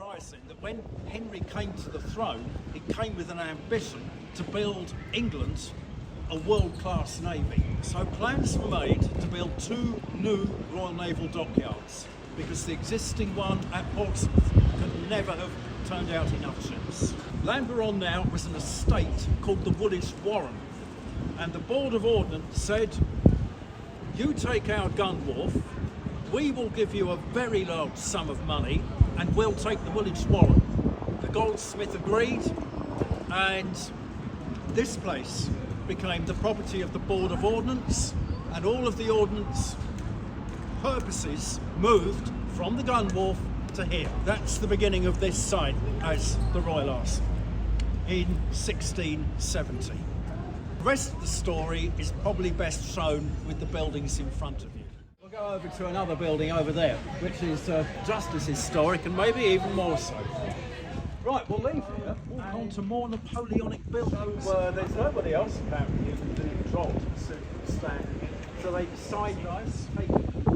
surprising that when Henry came to the throne, he came with an ambition to build England a world-class navy. So plans were made to build 2 new Royal Naval dockyards because the existing one at Portsmouth could never have turned out enough ships. Land we're on now was an estate called the Woolwich Warren, and the Board of Ordnance said, you take our gun wharf, we will give you a very large sum of money and we'll take the Woolwich Warren. The goldsmith agreed, and this place became the property of the Board of Ordnance, and all of the ordnance purposes moved from the gun wharf to here. That's the beginning of this site as the Royal Arsenal in 1670. The rest of the story is probably best shown with the buildings in front of you. We'll go over to another building over there, which is just as historic and maybe even more so. Right, we'll leave here, walk on to more Napoleonic buildings. So there's nobody else apparently who can do the job to stand in. So they decide, guys,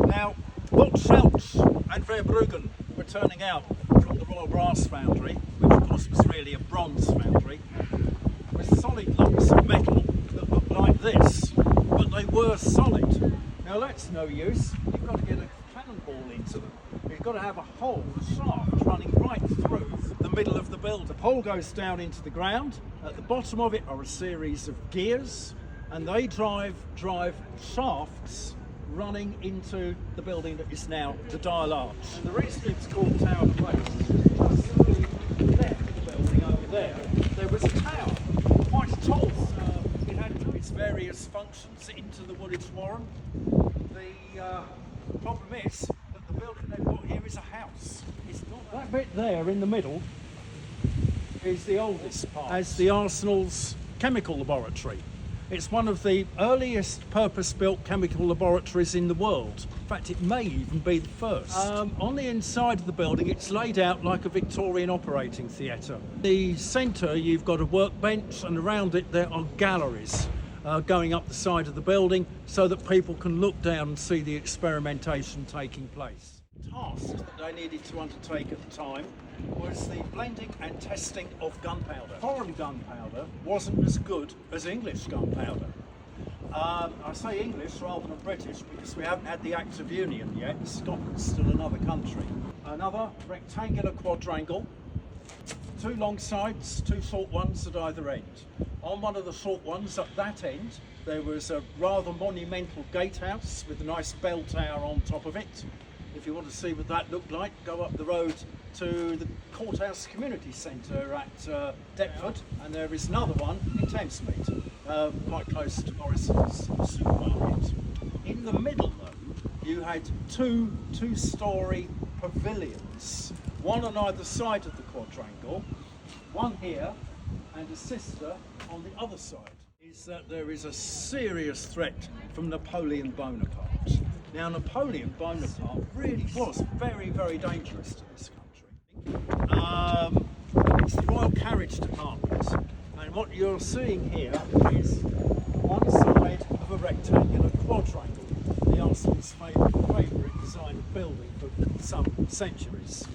now, what Schelch and Verbruggen were turning out from the Royal Brass Foundry, which of course was really a bronze foundry, were solid lumps of metal that looked like this, but they were solid. Now that's no use. You've got to get a cannonball into them. You've got to have a hole, a shaft running right through the middle of the building. The pole goes down into the ground. At the bottom of it are a series of gears, and they drive shafts running into the building that is now the Dial Arch. And the reason it's called Tower Place is just to the left of the building over there was a tower, quite tall. It had its various functions into the Woolwich Warren. The problem is that the building they've got here is a house. It's not that bit there in the middle is the oldest part, as the Arsenal's chemical laboratory. It's one of the earliest purpose-built chemical laboratories in the world. In fact, it may even be the first. On the inside of the building, it's laid out like a Victorian operating theatre. The centre, you've got a workbench, and around it there are galleries going up the side of the building so that people can look down and see the experimentation taking place. The task that they needed to undertake at the time was the blending and testing of gunpowder. Foreign gunpowder wasn't as good as English gunpowder. I say English rather than British because we haven't had the Act of Union yet. Scotland's still another country. Another rectangular quadrangle, 2 long sides, 2 short ones at either end. On one of the short ones at that end, there was a rather monumental gatehouse with a nice bell tower on top of it. If you want to see what that looked like, go up the road to the Courthouse Community Centre at Deptford, and there is another one in Thamesmead, quite close to Morrison's supermarket. In the middle though, you had 2 two-storey pavilions, one on either side of the quadrangle, one here and a sister on the other side. Is that there is a serious threat from Napoleon Bonaparte. Now, Napoleon Bonaparte really was very, very dangerous to this country. It's the Royal Carriage Department, and what you're seeing here is one side of a rectangular quadrangle, the Arsenal's favourite design of building for some centuries.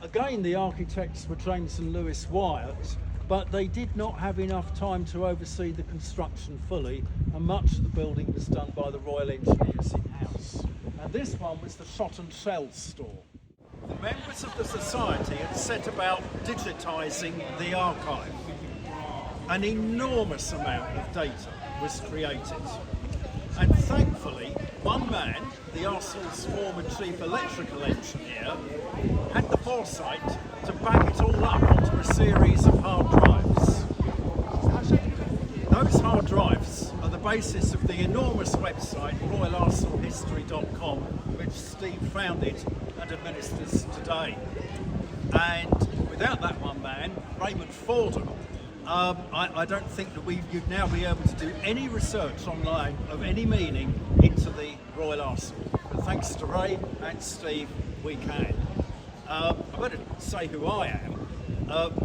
Again, the architects were James and Lewis Wyatt, but they did not have enough time to oversee the construction fully, and much of the building was done by the Royal Engineers in-house. And this one was the shot and shell store. The members of the society had set about digitising the archive. An enormous amount of data was created. And thankfully, one man, the Arsenal's former chief electrical engineer, had the foresight to back it all up onto a series of hard drives. Those hard drives are the basis of the enormous website royalarsenalhistory.com, which Steve founded and administers today. And without that one man, Raymond Fordham, I don't think that you'd now be able to do any research online of any meaning into the Royal Arsenal. But thanks to Ray and Steve, we can. I better say who I am.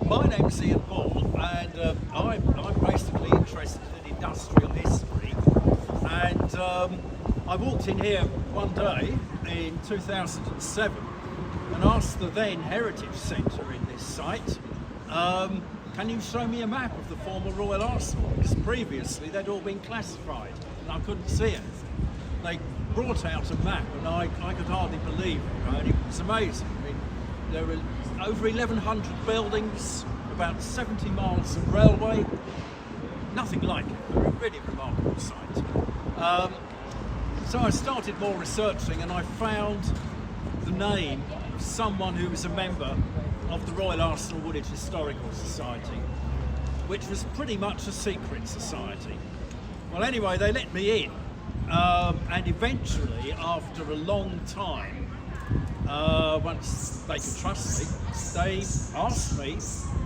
My name's Ian Ball, and I'm basically interested in industrial history. And I walked in here one day in 2007, and and asked the then Heritage Centre in this site, can you show me a map of the former Royal Arsenal? Because previously they'd all been classified and I couldn't see anything. They brought out a map and I could hardly believe it, right? It was amazing. I mean, there were over 1,100 buildings, about 70 miles of railway, nothing like it. A really remarkable site. So I started more researching and I found the name of someone who was a member of the Royal Arsenal Woolwich Historical Society, which was pretty much a secret society. Well, anyway, they let me in, and eventually, after a long time, once they could trust me, they asked me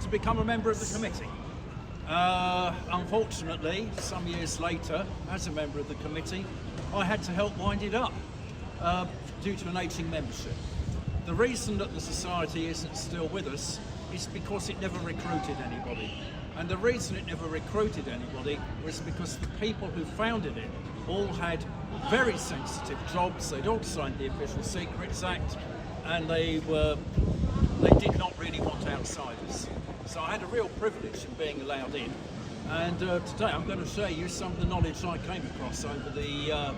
to become a member of the committee. Unfortunately, some years later, as a member of the committee, I had to help wind it up due to an ageing membership. The reason that the society isn't still with us is because it never recruited anybody. And the reason it never recruited anybody was because the people who founded it all had very sensitive jobs. They'd all signed the Official Secrets Act, and they did not really want outsiders. So I had a real privilege in being allowed in. And today I'm going to show you some of the knowledge I came across over the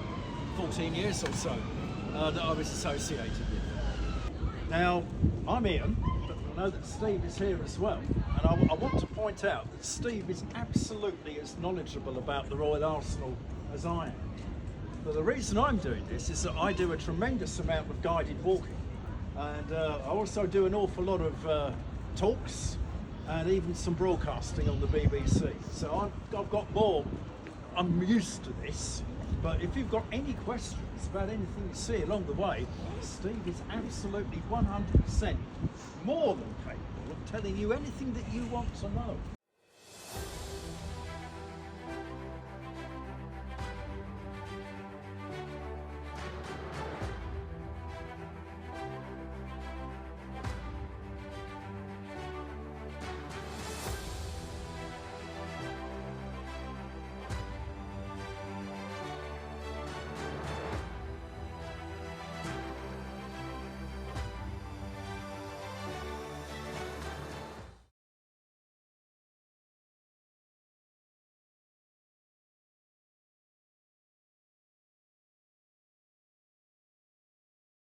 14 years or so that I was associated with. Now, I'm Ian, but I know that Steve is here as well, and I want to point out that Steve is absolutely as knowledgeable about the Royal Arsenal as I am. But the reason I'm doing this is that I do a tremendous amount of guided walking, and I also do an awful lot of talks and even some broadcasting on the BBC. So I've got more, I'm used to this. But if you've got any questions about anything you see along the way, Steve is absolutely 100% more than capable of telling you anything that you want to know.